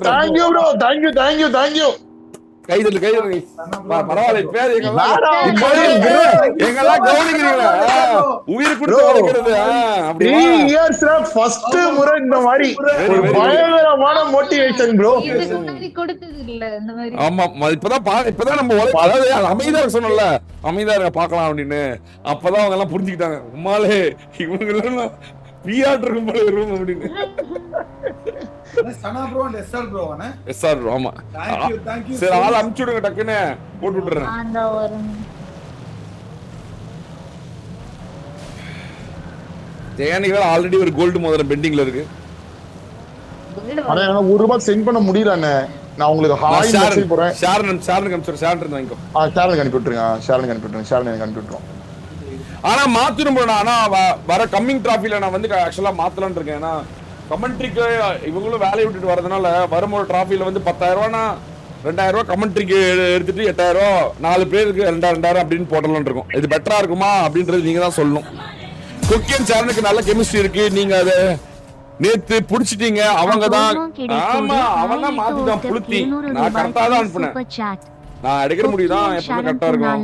Thank you bro, thank you. கைதல் பரவாயில்ல. பேர் எங்கெல்லாம் கவனிக்கிறீங்களா? உயிர் கொடுத்து வளர்க்கிறது. ஃபர்ஸ்ட் முறை இந்த மாதிரி பயங்கரமான மோட்டிவேஷன் ப்ரோ. ஆமா, இப்பதான் நம்ம அதாவது அமைதியா சொன்னல, அமைதியா இருக்க பாக்கலாம் அப்படின்னு. அப்பதான் அவங்க எல்லாம் புரிஞ்சுக்கிட்டாங்க. உமாலே இவங்க எல்லாம் பிஆர் இருக்கும் போல இருக்கும் அப்படின்னு. Sana bro and SR bro வானே. எஸ்ஆர் ப்ரோ ஆமா. Thank you. சரி ஆள அனுப்பிச்சு விடுங்க, டக்குன்னு போட்டு விட்டுறேன். அந்த ஒரு ஜெயானிக்கு வேற ஆல்ரெடி ஒரு கோல்டு மோதிரம் பெண்டிங்ல இருக்கு. ஆனா எனக்கு 1 ரூபாய் சென்ட் பண்ண முடியலண்ணே. நான் உங்களுக்கு ஹாய் மெசேஜ் போறேன். ஷேர்னுக்கு அனுப்பிச்சு ஷேர்ன் வாங்கிக்கோ. ஷேர்னுக்கு அனுப்பி விட்டுருங்க. ஷேர்னுக்கு அனுப்பி விட்டுறோம். ஆனா மாத்திரும் ப்ரோ. ஆனா வர கம்மிங் டிராஃபில நான் வந்து ஆக்சுவலா மாத்தலாம்னு இருக்கேன். ஏன்னா கமெண்ட்ரிக்கு இவங்களும் வேலையை விட்டுட்டு வரதுனால வரும்போது டிராஃபில வந்து 10,000 ரூபானா 2,000 ரூபாய் கமெண்ட்ரிக்கு எடுத்துட்டு 8,000 ரூபாய் 4 பேருக்கு 2,000 அப்படின்னு போடலாம்னு இருக்கும். இது பெட்டரா இருக்குமா அப்படின்றது நீங்க தான் சொல்லணும். குக்கியன் சேனலுக்கு நல்ல கெமிஸ்ட்ரி இருக்கு. நீங்க அதை நேத்து புடிச்சிட்டீங்க. அவங்க தான் ஆமா, அவன் தான் மாத்திட்டான் புளுத்தி. நான் கரெக்டா தான் அனுப்புனேன். நான் எடுக்கிற முடியுதான் எப்பவுமே கரெக்டா இருக்கும்.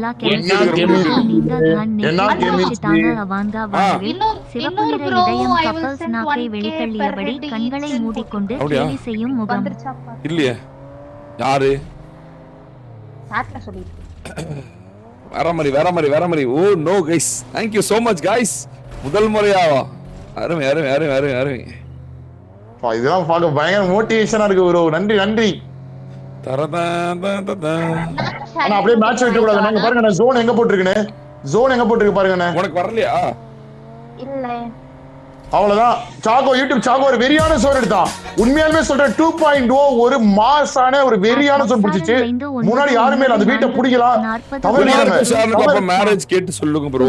கண்களை மூடிக்கொண்டு கேலி செய்யும் முகம் இல்லையே யாரு வேற மாதிரி. Oh no guys, thank you so much guys. முதல் முறையாவா அருமை. இதெல்லாம் பார்க்க பயங்கர மோட்டிவேஷனா இருக்கு ப்ரோ. நன்றி. ஆனா அப்படியே மேட்ச் விட்டு கூடாது. நீங்க பாருங்க ஜோன் எங்க போட்டுருக்குன்னு. ஜோன் எங்க போட்டுருக்கு பாருங்க. உனக்கு வரலையா? இல்ல அவ்வளவுதான். சாகோ யூடியூப் சாகோ ஒரு வெறியான ஜோன் எடுத்தான். உண்மையாலுமே சொல்றேன் 2.0 ஒரு மாசான ஒரு வெறியான ஜோன் பிடிச்சிச்சு. முன்னாடி யாருமே இல்ல. அந்த வீட்டை பிடிக்கலாம். தவறு மேரேஜ் கேட்டு சொல்லுங்க ப்ரோ.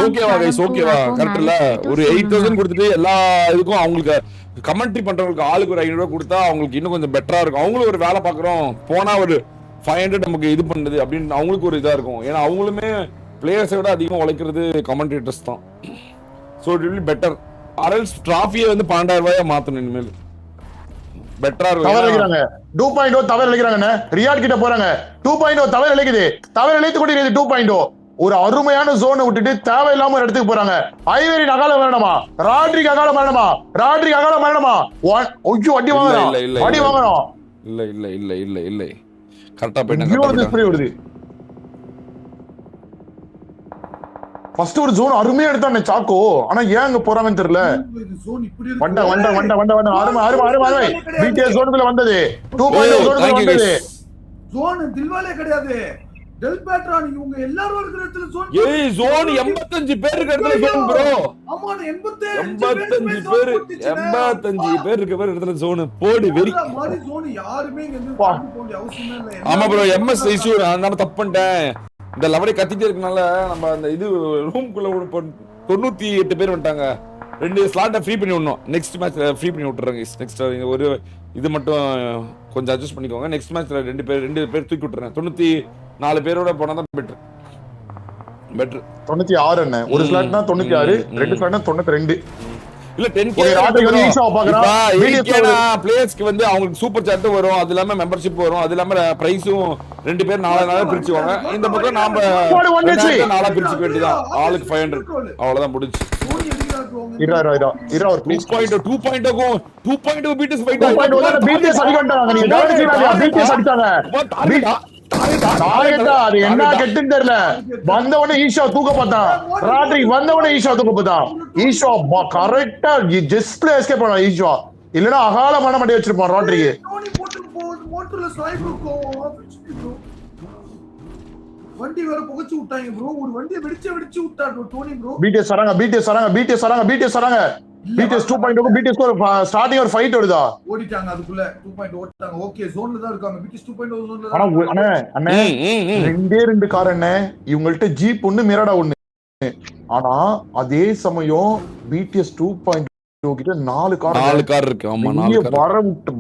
ஓகேவா கைஸ்? ஓகேவா? கரெக்ட்ல ஒரு 8,000 கொடுத்துட்டு எல்லா இதுக்கும் அவங்களுக்கு கமெண்ட்ரி பண்றவங்களுக்கு ஆளுக்கு ஒரு 500 ரூபாய் கொடுத்தா அவங்களுக்கு இன்னும் கொஞ்சம் பெட்டரா இருக்கும். அவங்களும் ஒரு வேலை பாக்குறோம் போனா ஒரு 500 நமக்கு இது பண்ணுது அப்படின்னு அவங்களுக்கு ஒரு இதா இருக்கும். ஏன்னா அவங்களுமே பிளேயர்ஸை விட அதிகமா உழைக்கிறது கமெண்டேட்டர்ஸ் தான். So it will be better. அரல்ஸ் டிராஃபியை வந்து 12,000 ரூபாயா மாத்தணும் இனிமேல். பெட்டரா இருக்கும். 2.0 தவறு இழைக்கிறாங்க. ரியாட் கிட்ட போறாங்க. 2.0 தவறு இழைக்குது. தவறு இழைத்து கொண்டிருக்கிறது 2.0. ஒரு அருமையான ஜோனை விட்டுட்டு தேவையில்லாம ஒரு இடத்துக்கு போறாங்க. ஐவேரி அகால மரணமா? ராட்ரிக் அகால மரணமா? ஐயோ அடி வாங்குறோம். இல்ல கரெக்டா போயிட்டாங்க. ஃபர்ஸ்ட் ஒரு ஜோன் அருமையா எடுத்தானே சாக்கோ. ஆனா ஏன் அங்க போறாங்கன்னு தெரியல. வண்ட அருமை. பிடிஎஸ் ஜோனுக்குள்ள வந்தது. 2.0 ஜோனுக்குள்ள வந்தது. ஜோன் தில்வாலே கிடையாது. டெல் பேட்ரான் இவங்க எல்லாரும் இருக்கிற இடத்துல ஜோன். ஏய் ஜோன் 85 பேர் இருக்கிற இடத்துல ஜோன் ப்ரோ. ஆமா 85 பேர் இருக்கிற இடத்துல ஜோன் போடு வெரி. மாதிரி ஜோன் யாருமே இங்க வந்து பாக்க போக அவசியமே இல்ல. ஆமா ப்ரோ எம்எஸ் இஷ்யூ நான் தப்பு பண்ணிட்டேன். இந்த லவரே கத்திட்டே இருக்கனால நம்ம அந்த இது ரூம்க்குள்ள 98 பேர் வந்துட்டாங்க. 2 ஸ்லாட்டை ஃப்ரீ பண்ணி விடணும். நெக்ஸ்ட் மேட்ச்ல ஃப்ரீ பண்ணி விட்டுறாங்க. நெக்ஸ்ட் ஒரு இது மட்டும் கொஞ்சம் அட்ஜஸ்ட் பண்ணிக்கோங்க. நெக்ஸ்ட் மேட்ச்ல 2 பேர் தூக்கி விட்டுறேன். 94 பேரோட போனா தான் பெட்டர். 96 என்ன ஒரு ஸ்லாட்னா 96, 2 ஸ்லாட்னா 92. இல்ல 10k பிளேயர்ஸ்க்கு வந்து அவங்களுக்கு சூப்பர் சாட் வரும். அது இல்லாம மெம்பர்ஷிப் வரும். அது இல்லாம பிரைஸும் 2 பேர் 4 பிரிச்சுவாங்க. இந்த பக்கம் நாம 4 பிரிச்சுக்க வேண்டியதான். ஆளுக்கு 500 அவ்வளவுதான் முடிஞ்சு. 2.0 பிடிஎஸ் ஃபைட் பிடிஎஸ் அடிக்கண்டாங்க. நீங்க கவனிச்சீங்களா? பிடிஎஸ் அடிச்சாங்க. அது என்ன கெட்டுன்னு தெரியல. வந்தவனே ஈஷா தூக்க பார்த்தான். ராட்ரிக் வந்தவனே ஈஷா தூக்க பார்த்தான். ஈஷா கரெக்டா ஜஸ்ட் எஸ்கேப் பண்ணா ஈஷா. இல்லனா அகால மன மண்டி வச்சிருப்பான் ராட்ரிக். வண்டி வேற புகைச்சு விட்டாங்க ப்ரோ. ஒரு வண்டியை வெடிச்சு விட்டாரு டோனி ப்ரோ. பிடிஎஸ் வராங்க. பிடிஎஸ் 2.0 பிடிஎஸ் ஸ்டார்டிங் ஒரு ஃபைட் வருதா? ஓடிட்டாங்க அதுக்குள்ள 2.0 ஓடிட்டாங்க. ஓகே ஜோன்ல தான் இருக்காங்க. பிடிஎஸ் 2.0 ஜோன்ல தான். அண்ணே ரெண்டு கார் அண்ணே. இவங்கள்ட்ட ஜீப் ஒண்ணு மிராடா ஒண்ணு. ஆனா அதே சமயம் பிடிஎஸ் 2.0 கிட்ட 4 கார் இருக்கு. ஆமா 4 கார் வர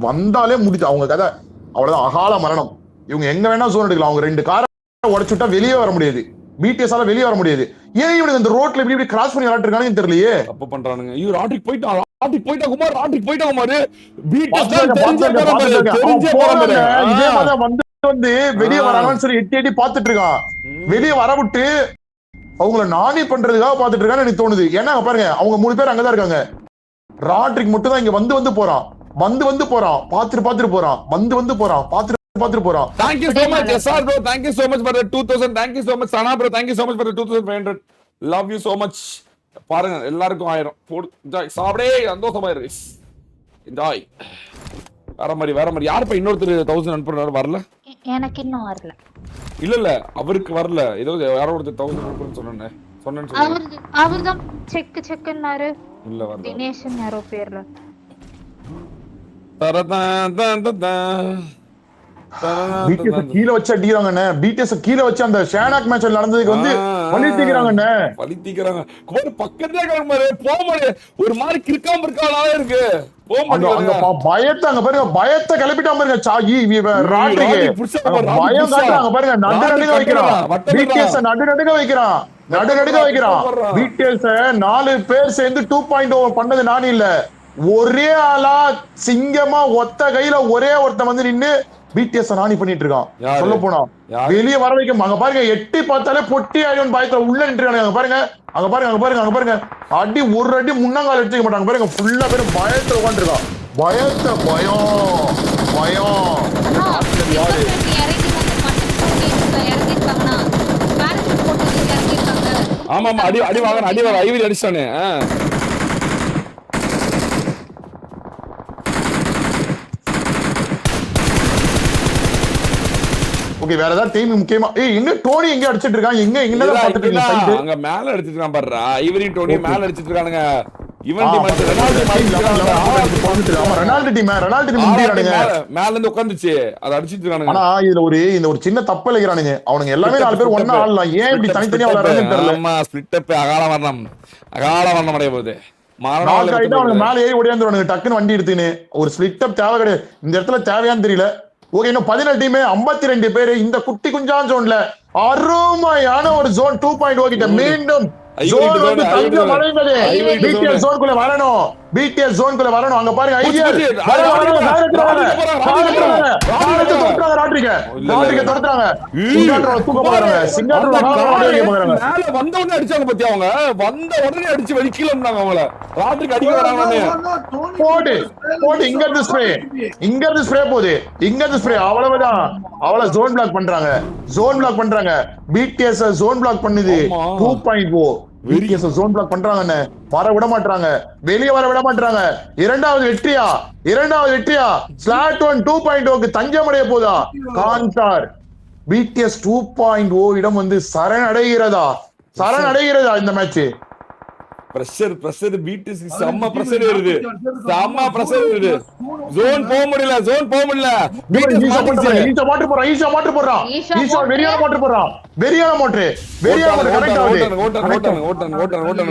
வந்தாலே முடிச்சு அவங்க கதை அவ்வளவுதான். அகால மரணம். இவங்க எங்க வேணா ஜோன் எடுக்கலாம். அவங்க 2 காரை உடைச்சு விட்டா வெளியே வர முடியாது. பிடிஎஸ்ஆல வெளியே வர முடியாது. ஏன் இவனுக்கு இந்த ரோட்ல இப்படி கிராஸ் பண்ணி விளையாட்டு இருக்கானு தெரியலையே. தப்பு பண்றானுங்க. ஐயோ ராட்ரிக் போயிட்டான் குமார், ராட்ரிக் போயிட்டான் குமார். பிடிஎஸ் இதே மாதிரி வந்து வெளியே வராங்கன்னு சொல்லி எட்டி பாத்துட்டு இருக்கான். வெளியே வர விட்டு அவங்கள நானி பண்றதுக்காக பாத்துட்டு இருக்கான்னு எனக்கு தோணுது. ஏன்னா பாருங்க அவங்க 3 பேர் அங்கதான் இருக்காங்க. ராட்ரிக் மட்டும் தான் இங்க வந்து போறான், வந்து போறான், பாத்துட்டு போறான், வந்து போறான், பாத்துட்டு போறான். Thank you so much SR bro, thank you so much for the 2000, thank you so much Sana bro, thank you so much for the 2500, love you so much. பாருங்க எல்லாருக்கும் 1000 போடு, என்ஜாய், சாப்பிடே சந்தோஷமா இரு, என்ஜாய். வேற மாதிரி யார் இப்ப இன்னொருத்தர் 1000 அனுப்புறாரு? வரல, எனக்கு இன்னும் வரல. இல்ல அவருக்கு வரல, ஏதோ யாரோ ஒருத்தர் 1000 அனுப்புறேன்னு சொன்னேன். அவர்தான் செக்னாரு. இல்ல வரல. தினேஷன் யாரோ பேர்ல. பிடிஎஸ் கீழ வச்சு அடிக்கிறாங்கண்ணே. பிடிஎஸ் கீழ வச்சு அந்த ஷேனாக் மேட்ச் நடந்ததுக்கு வந்து பழி தீக்கிறாங்கண்ணே. குமார் பக்கத்துல போக முடியாது, ஒரு மாதிரி கிறுக்காம இருக்காளாவே இருக்கு. பயத்தை அங்க பாருங்க, பயத்தை கிளப்பிட்டாம பாருங்க. சாயி ராட்ரிக்கு பயம் காட்டுறாங்க பாருங்க. நடுநடுங்க வைக்கிறான் பிடிஎஸ், நடுநடுங்க வைக்கிறான் பிடிஎஸ். 4 பேர் சேர்ந்து 2.0 பண்ணது நானும் இல்ல, ஒரே ஆளா சிங்கமா ஒத்த கையில ஒரே ஒருத்தன் வந்து நின்னு பிடிஎஸ் நானி பண்ணிட்டு இருக்கான். சொல்ல போனா வெளியே வர வைக்க அங்க பாருங்க, எட்டி பார்த்தாலே பொட்டி ஆயிடும் பயத்துல உள்ள நின்றுக்காங்க. அங்க பாருங்க அடி ஒரு அடி முன்னங்கால் எடுத்துக்க மாட்டாங்க பாருங்க. ஃபுல்லா பேரும் பயத்துல உட்காந்துருக்கான். யாரு ஆமா அடி வாங்க ஐவி அடிச்சானே. ஓகே, வேற ஏதாவது டீம் முக்கியமா எங்க டோனி எங்க அடிச்சிட்டு இருக்கான்? என்னதான் பாத்துட்டு இருக்கீங்க? அங்க மேல அடிச்சிட்டு இருக்கான் பாருடா, ஐவரி டோனி மேல அடிச்சிட்டு இருக்கானுங்க. இவன் டீம் ரெனால்டோ டீம் முடிறானுங்க, மேல இருந்து உட்கார்ந்துச்சு அத அடிச்சிட்டு இருக்கானுங்க. ஆனா இதுல இந்த ஒரு சின்ன தப்பு இழைக்கிறானுங்க அவனுங்க. எல்லாமே 4 பேர் ஒண்ணா ஆடலாம், ஏன் இப்படி தனித்தனியா விளையாடுறதுன்னு தெரியல. ஆமா ஸ்ப்ளிட் அப் அகால வர்ணம் அடைய போகுது. அவனுக்கு மேல ஏறி ஓடியாந்துருவானுங்க டக்குன்னு வண்டி எடுத்துன்னு. ஒரு ஸ்ப்ளிட் அப் தேவை கிடையாது இந்த இடத்துல, தேவையான்னு தெரியல. ஓகே, இன்னும் 17 டீம் 52 பேரு இந்த குட்டி குஞ்சான் ஜோன்ல அருமையான ஒரு ஜோன் 2.0 கிட்ட மீண்டும் ஜோன் வந்து தங்கம் அடைந்தது. பிடிஎஸ் ஜோன்குள்ள வரணும், பிடிஎஸ் ஜோன்குள்ள வரணும். அங்க பாருங்க ஐயர் வந்த உடனே அடிச்சாங்க பத்தி, அவங்க வந்த உடனே அடிச்சு வெளி கீழே அவங்கள ராட்ரிக் அடிக்க வராங்க. போட்டு இங்க இருந்து ஸ்ப்ரே போகுது, அவ்வளவுதான். அவளை ஜோன் பிளாக் பண்றாங்க. பிடிஎஸ் ஜோன் பிளாக் பண்ணுது 2.0. பிடிஎஸ் ஜோன் பிளாக் பண்றாங்க, வர விட மாட்டாங்க, வெளியே வர விட மாட்டாங்க. இரண்டாவது வெற்றியா ஸ்லாட் 2.0க்கு தஞ்சமடைய போதா கான்சார். பிடிஎஸ் 2.0 இடம் வந்து சரணடைகிறதா இந்த மேட்ச். பிரஷர் பிடிஎஸ் செம்ம பிரஷர் வருது. ஜோன் போக முடியல. ஈஷா மாட்டர் போறான். வெறியான மோட்டர் கரெக்ட் ஆகுது.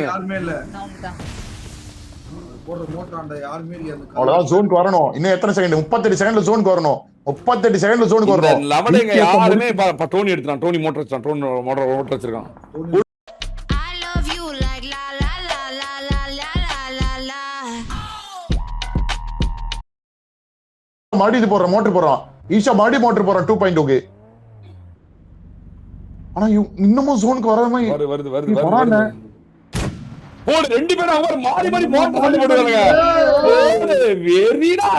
யாருமே இல்ல போடுற மோட்டர் அந்த யாருமே இல்ல. அவ்வளவுதான் ஜோனுக்கு வரணும். இன்னும் எத்தனை செகண்ட்? 38 செகண்ட்ல ஜோனுக்கு வரணும். 38 செகண்ட்ல ஜோனுக்கு வரணும். லவடேங்க யாருமே டோனி எடுத்துறான், டோனி மோட்டர் வச்சிருக்கான். மறுபடியும் போடுற மோட்டர் போடுறான். ஈஷா மறுபடியும் மோட்டர் போடுறான் 2.0க்கு. ஆனா இன்னமும் ஜோனுக்கு வராத மாதிரி வருது. போடு, 2 பேரும் அவங்க மாறி மோட்டர் பண்ணி போடுறாங்க. வெறிடா,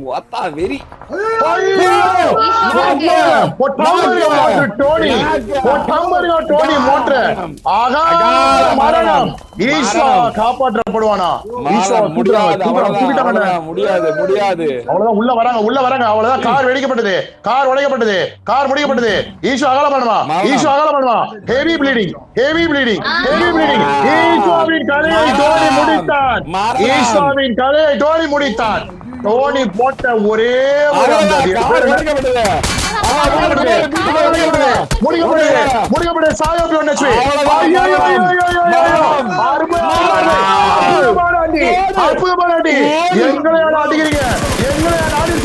வாத்தா வெறி. டோனி மோட்டர் மரணம். ஈஷா காப்பாற்றப்படுவானா? முடியாது. அவ்வளவுதான், உள்ள வராங்க. அவ்வளவுதான், கார் வெடிக்கப்பட்டது, கார் உடைக்கப்பட்டது, கார் முடிக்கப்பட்டது. ஈஷா அகல பண்ணுமா? Heavy bleeding. ஈஷாவின் கலையை டோனி முடித்தான். டோனி போட்ட ஒரே ஒரு முடிக்கப்பட்டது. சாயோபி ஒன்னச்சு அற்புதமான அடி. எங்களை அடிக்கிறீங்க,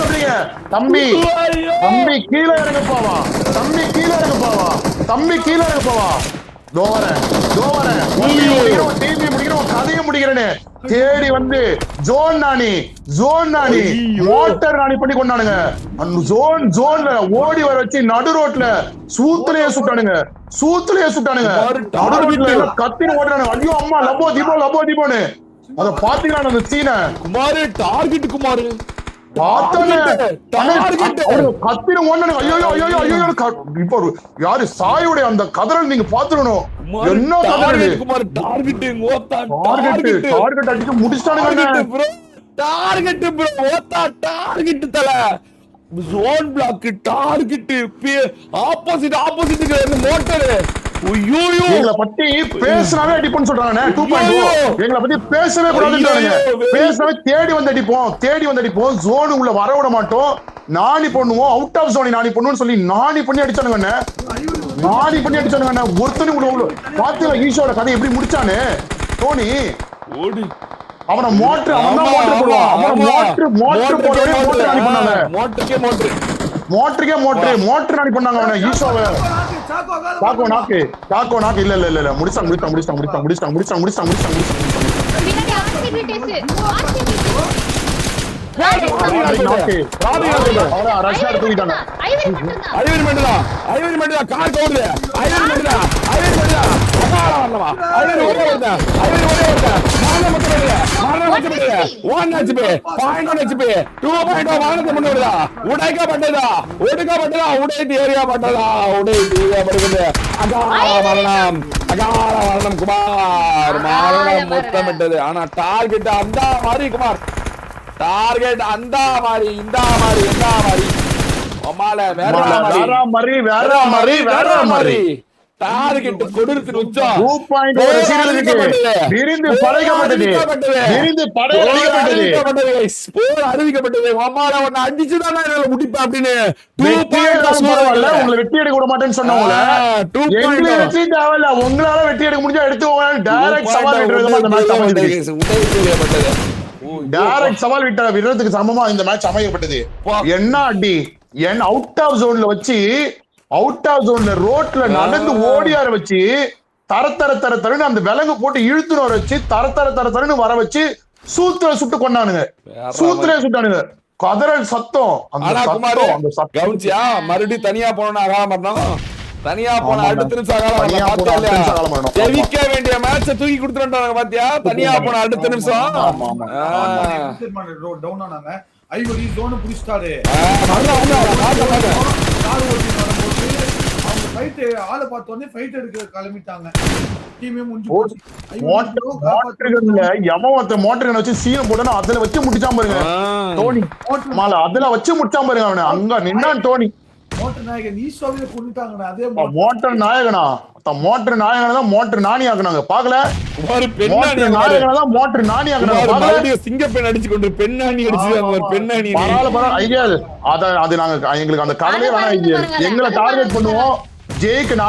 சொல்றீங்க. தம்பி கீழே இறங்க போவா. கதையை முடிக்கிறேன்னு தேடி வந்து ஜோன் நானி மோட்டர் நானி பண்ணி கொண்டானுங்க. அந்த ஜோன்ல ஓடி வர வச்சு நடு ரோட்ல சூத்துலயே சுட்டானுங்க. நடு ரோட்ல கத்தின்னு ஓடுறானுங்க. ஐயோ அம்மா லபோ தீபோன்னு அத பாத்தீங்களா அந்த சீனை? குமார் டார்கெட் குமார் கத்தின ஓடுனானுங்க. ஐயோ இப்போ யாரு சாயுடைய அந்த கதறல் நீங்க பாத்துக்கணும். என்ன கதறல் குமார் டார்கெட் அடிச்சு முடிச்சிட்டானுங்க. டார்கெட் தல zone block target opposite motor. எங்களை பத்தி பேசினாவே அடிப்போம்னு சொல்றாங்க. 2.0 எங்களை பத்தி பேசவே கூடாதுன்றாங்க. பேசினாவே தேடி வந்து அடிப்போம். ஜோன் உள்ள வர விட மாட்டோம். நாணி பண்ணுவோம். அவுட் ஆஃப் ஜோன் நாணி பண்ணுவோம்னு சொல்லி நாணி பண்ணி அடிச்சானுங்க. ஒருத்தனும் பாத்தீங்களா ஈஷோட கதை எப்படி முடிச்சானு? டோனி அவனை மோட்டர் போடுவான். மோட்டர் நாணி பண்ணாங்க அவனை ஈஷோவை. தாக்கோ நாக்கு இல்ல முடிச்சாங்க. ஆனா டார்கெட் அந்த மாதிரி குமார் டார்கெட் அந்த மாதிரி இந்த மாதிரி வேற மாதிரி டார்கெட் கொடுத்து உச்சம் 2.0 விரிந்து படைக்கப்பட்டது ஸ்கோர் அறிவிக்கப்பட்டது. அம்மால ஒன்னு அடிச்சு தான் என்னால முடிப்பேன் அப்படின்னு 2.0 உங்களை வெட்டி எடுக்க விட மாட்டேன்னு சொன்னவங்கள வெற்றி தேவையில்ல. உங்களால வெட்டி எடுக்க முடிஞ்சா எடுத்துக்கோங்க. டைரக்ட் சவால் டைரக்ட் சவால் விடுறதுக்கு சமமா இந்த மேட்ச் அமையப்பட்டது. என்ன அடி அவுட் ஆஃப் ஜோன்ல ரோட்ல நடந்து ஓடியார வச்சு தரன்னு அந்த விலங்கு போட்டு இழுத்துன்னு வர வச்சு தரன்னு வர வச்சு சுட்டு கொண்டானுங்க. சுட்டானுங்க. கதறல் சத்தம். மறுபடியும் தனியா போனா தனியா போன அடுத்த நிமிஷம் ஜெயிக்க வேண்டிய மேட்ச தூக்கி கொடுத்துட்டாங்க பாத்தியா? தனியா போன அடுத்த நிமிஷம் டவுன் ஆனாங்க. ஐவரி ஜோன் புடிச்சிட்டாரு. அவங்க ஃபைட் ஆளை பார்த்த உடனே ஃபைட் எடுக்க கிளம்பிட்டாங்க. டீமே முடிஞ்சு போச்சு. மோட்டர் வச்சு சீன போட்டா அதுல வச்சு முடிச்சான் பாருங்க டோனி. அதுல வச்சு முடிச்சான் பாருங்க அவனை. அங்க நின்னான் டோனி. மோட்டர் நாயகன் ஈஸ்வரியை கொண்டுட்டாங்கடா. அதே மோட்டர் நாயகனா தான் மோட்டர் நாணி ஆக்குனாங்க. பாக்கல மோட்டர் நாணி ஆக்குனாங்க. சிங்கப்பெண் அடிச்சு கொண்டு பெண்ணாணி அடிச்சு பெண்ணாணி அது எங்களுக்கு அந்த கவலையே வேணாம். எங்களை டார்கெட் பண்ணுவோம்.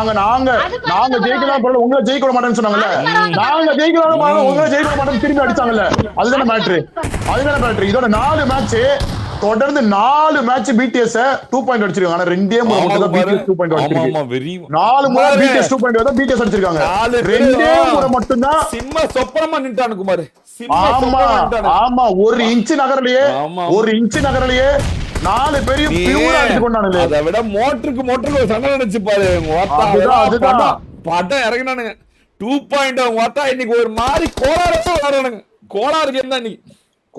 நாங்க ஜெயிக்கலாம். உங்களை ஜெயிக்க விட மாட்டேன்னு சொன்னாங்கல்ல. நாங்க ஜெயிக்கலாம் உங்களை ஜெயிக்க விட மாட்டேன்னு திரும்பி அடிச்சாங்கல்ல. அதுதானே மேட்ரு. இதோட 4 மேட்ச் தொடர்ந்து 4 மேட்ச் BTS 2.0 அடிச்சிருக்காங்க. ஆனா ரெண்டே முறை தான் BTS 2.0 அடிச்சிருக்கு. 4 முறை BTS 2.0 தான் BTS அடிச்சிருக்காங்க. ரெண்டே முறை மட்டும் தான் சிம்ம சொப்பரமா நின்றானு குமார். ஆமா ஒரு இன்ச் நகரலையே 4 பேரையும் பியூரா அடிச்சு கொண்டானுங்க. அதை விட மோட்டருக்கு ஒரு சண்டை நினைச்சு பாரு. பட்டம் இறங்கினானுங்க 2.0 வாத்தா. இன்னைக்கு ஒரு மாதிரி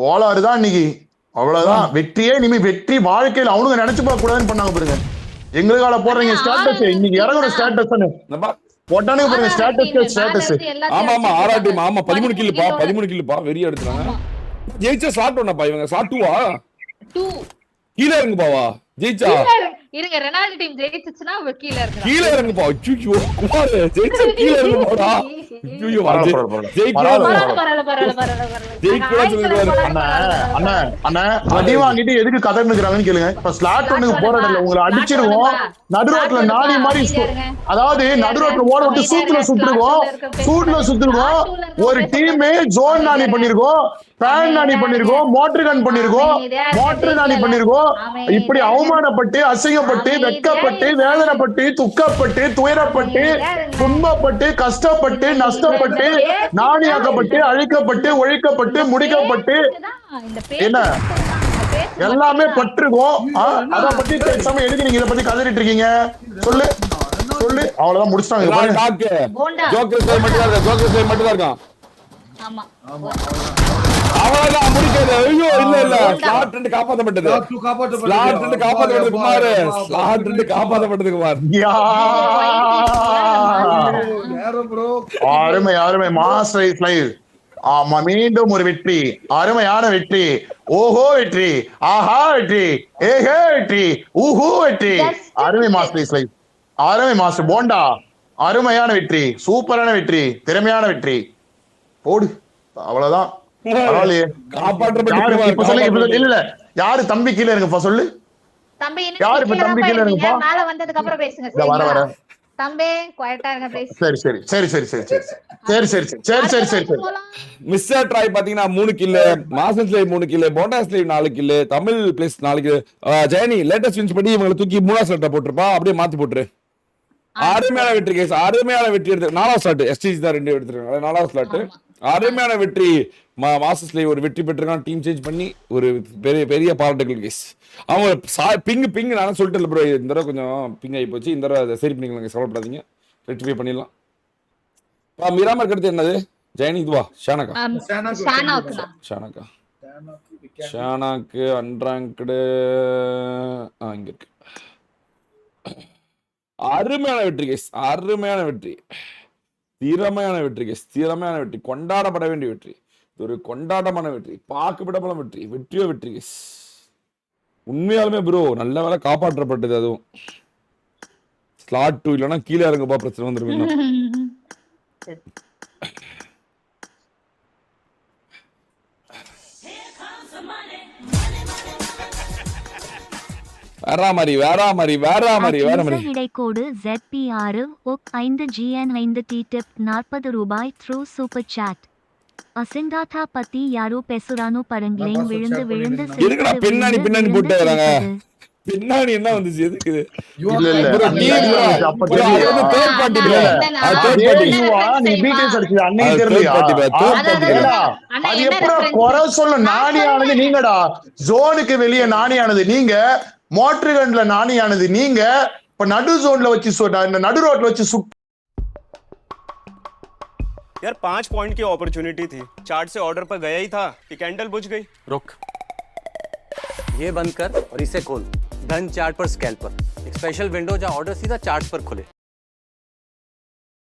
கோளாறு தான் இன்னைக்கு. அவ்வளவுதான். வெற்றியே இனிமே வெற்றி வாழ்க்கையில் அவனுங்க நினைச்சு பார்க்க கூடாதுன்னு பண்ணாங்க பாருங்க. எங்களுக்கால போடுறீங்க ஸ்டேட்டஸ். இன்னைக்கு இறங்குற ஸ்டேட்டஸ் போட்டானே பாருங்க. ஸ்டேட்டஸ் ஆமா ஆராட்டி. ஆமா 13 கில்லுப்பா வெறியா எடுத்துறாங்க. ஜெயிச்சா ஸ்லாட் ஒண்ணப்பா. இவங்க ஸ்லாட் 2 கீழ இறங்குப்பாவா ஜெயிச்சா? இருங்க ரெனால்டோ டீம் ஜெயிச்சுச்சுனா கீழ இறங்குப்பா. குமார் ஜெயிச்சா கீழ இறங்குப்பாடா. ஐயோ, பரவாயில்ல, அண்ணா அடி வாங்கிட்டு எதுக்கு கதை நிக்கிறாங்கன்னு கேளுங்க. இப்ப ஸ்லாட் ஒண்ணுக்கு போராடல, உங்களை அடிச்சிருவோம் நடுரோட்ல நாடி மாதிரி அதாவது நடுரோட்ல ஓட விட்டு சூட்ல சுத்துருவோம். ஒரு டீம் ஜோன் நாணி பண்ணிருக்கோம், பேன் நாணி பண்ணிருக்கோம், மோட்டர் கன் பண்ணிருக்கோம், மோட்டர் நாணி பண்ணிருக்கோம். இப்படி அவமானப்பட்டு, அசிங்கப்பட்டு, வெட்கப்பட்டு, வேதனைப்பட்டு, துக்கப்பட்டு, துயரப்பட்டு, துன்பப்பட்டு, கஷ்டப்பட்டு, நஷ்டப்பட்டு, நாணியாக்கப்பட்டு, அழிக்கப்பட்டு, ஒழிக்கப்பட்டு, முடிக்கப்பட்டு, என்ன எல்லாமே பற்றுவோம். அத பத்தி பேசாம எதுக்கு நீங்க இத பத்தி கதறிட்டு இருக்கீங்க? சொல்லு அவ்வளவுதான் முடிச்சிட்டாங்க. ஜோக்கர் சைடு மட்டும் தான் இருக்கான். ஆமா அவ்வளவுதான் முடிக்காது. ஐயோ இல்ல ஸ்லாட் 2 காப்பாத்தப்பட்டது. ஸ்லாட் 2 காப்பாத்தப்பட்டது குமார். ஸ்லாட் 2 காப்பாத்தப்பட்டது குமார். அருமை மாஸ்டர் இஸ் லைவ். ஆமா, மீண்டும் ஒரு வெற்றி, அருமையான வெற்றி. ஓஹோ வெற்றி, ஆஹா வெற்றி, ஏஹே வெற்றி, ஊஹூ வெற்றி. அருமை மாஸ்டர் இஸ் லைவ், அருமை மாஸ்டர் போண்டா, அருமையான வெற்றி, சூப்பரான வெற்றி, திறமையான வெற்றி. போடு, அவ்வளவுதான். பரவாயில்லையே, இல்ல யாரு தம்பி கீழே இருங்கப்பா சொல்லு. தம்பி யாரு இப்ப தம்பி கீழே இருங்கப்பா? மேல வந்ததுக்கு அப்புறம் பேசுங்க. வர தம்பி குவைட்டா இருங்க ப்ளீஸ். சரி. மிஸ்டர் ட்ரை பாத்தீங்கன்னா 3 கில், மாசன் ஸ்லேவ் 3 கில், போண்டா slave 4 kill, Tamil plays 4 kill. ஜெயனி லேட்டஸ்ட் வின்ஸ் பண்ணி இவங்களை தூக்கி 3ஆவது ஸ்லாட்டை போட்டுருப்பா, அப்படியே மாத்தி போட்டுரு. அருமையான வெற்றி கேஸ், அருமையான வெற்றி எடுத்து 4ஆவது ஸ்லாட். எஸ்டிஜி தான் 2 எடுத்துருக்காங்க, 4ஆவது ஸ்லாட். அருமையான வெற்றி. மாஸ்டர் ஸ்லேவ் ஒரு வெற்றி பெற்றிருக்கான், டீம் சேஞ்ச் பண்ணி. ஒரு பெரிய பாராட்டுகள் கேஸ். அவங்க பிங் நான் சொல்லிட்டு ப்ரோ, இந்த தடவை கொஞ்சம் பிங் ஆகி போச்சு, இந்த தடவை சரி பண்ணிக்கலாம், கவலைப்படாதீங்க, ரெக்டிஃபை பண்ணிடலாம். மிராமர் அடுத்து என்னது? ஜெயனி இதுவா? ஷானாக்கு அன்ராங்க்டு இங்க இருக்கு. அருமையான வெற்றி கேஸ், அருமையான வெற்றி, தீரமையான வெற்றி கேஸ், தீரமையான வெற்றி, கொண்டாடப்பட வேண்டிய வெற்றி. ஒரு கொண்டாட்டமான வெற்றி, பார்க்கப்படமான வெற்றி, வெற்றியோ வெற்றி கேஸ். உண்மையாலுமே ப்ரோ நல்ல வேலை காப்பாற்றப்பட்டது. அதுவும் ஸ்லாட் 2 இல்லைன்னா கீழே இறங்கப்பா, பிரச்சனை வந்துருக்கு. வேற மாதிரி இடைக்கோடு ZP6 5 GN5 டிப் 40 ரூபாய் த்ரூ சூப்பர் சாட். அசிங்காதா பத்தி யாரோ பேசுறானோ பரங்கிலேன் விழுந்து இருக்கடா. பின்னாடி போட்டு வராங்க. பின்னாடி என்ன வந்துச்சு? எதுக்கு? நாணியானது நீங்கடா, ஜோனுக்கு வெளியே நாணியானது நீங்க, மோட்டர்கன்ல நாணியானது நீங்க. இப்ப நடு ஜோன்ல வச்சு நடு ரோட்ல வச்சு यार 5 पॉइंट की अपॉर्चुनिटी थी, चार्ट से ऑर्डर पर गया ही था कि कैंडल बुझ गई। रुक, ये बंद कर और इसे खोल। धन चार्ट पर स्कैल्पर, एक स्पेशल विंडो जहां ऑर्डर सीधा चार्ट पर खुले।